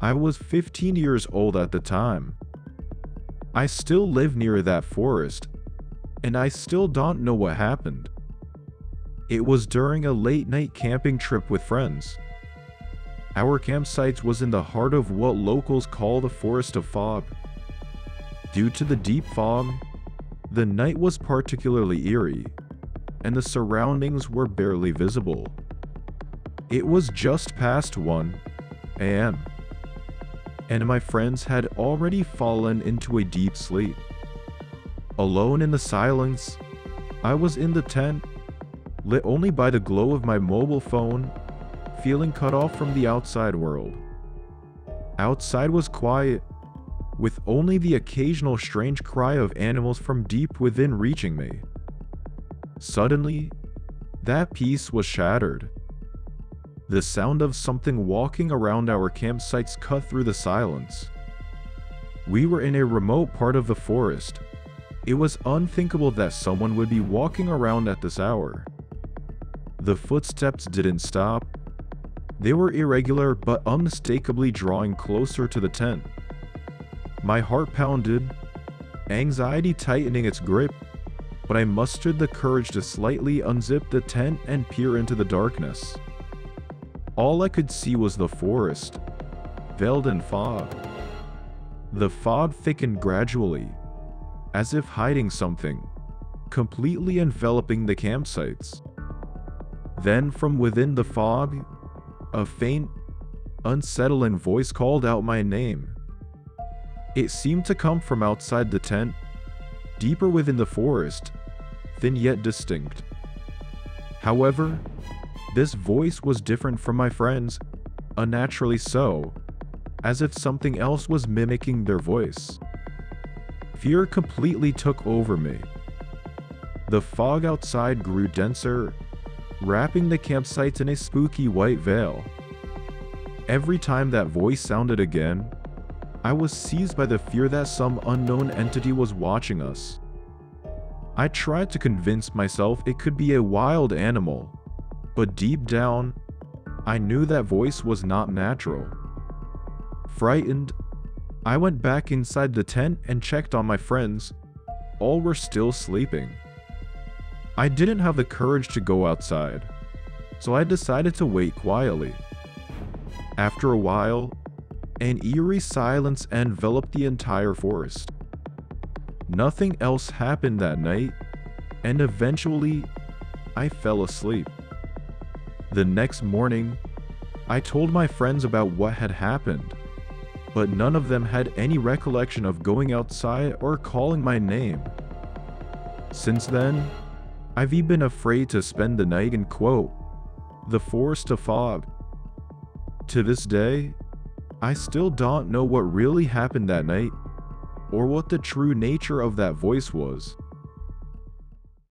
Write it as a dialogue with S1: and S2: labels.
S1: I was 15 years old at the time. I still live near that forest, and I still don't know what happened. It was during a late-night camping trip with friends. Our campsite was in the heart of what locals call the Forest of Fog. Due to the deep fog, the night was particularly eerie, and the surroundings were barely visible. It was just past 1 a.m., and my friends had already fallen into a deep sleep. Alone in the silence, I was in the tent, lit only by the glow of my mobile phone, feeling cut off from the outside world. Outside was quiet, with only the occasional strange cry of animals from deep within reaching me. Suddenly, that peace was shattered. The sound of something walking around our campsites cut through the silence. We were in a remote part of the forest. It was unthinkable that someone would be walking around at this hour. The footsteps didn't stop. They were irregular but unmistakably drawing closer to the tent. My heart pounded, anxiety tightening its grip, but I mustered the courage to slightly unzip the tent and peer into the darkness. All I could see was the forest, veiled in fog. The fog thickened gradually, as if hiding something, completely enveloping the campsites. Then from within the fog, a faint, unsettling voice called out my name. It seemed to come from outside the tent, deeper within the forest, thin yet distinct. However, this voice was different from my friends, unnaturally so, as if something else was mimicking their voice. Fear completely took over me. The fog outside grew denser, wrapping the campsites in a spooky white veil. Every time that voice sounded again, I was seized by the fear that some unknown entity was watching us. I tried to convince myself it could be a wild animal, but deep down, I knew that voice was not natural. Frightened, I went back inside the tent and checked on my friends. All were still sleeping. I didn't have the courage to go outside, so I decided to wait quietly. After a while, an eerie silence enveloped the entire forest. Nothing else happened that night, and eventually, I fell asleep. The next morning, I told my friends about what had happened, but none of them had any recollection of going outside or calling my name. Since then, I've been afraid to spend the night in, quote, the Forest of Fog. To this day, I still don't know what really happened that night, or what the true nature of that voice was.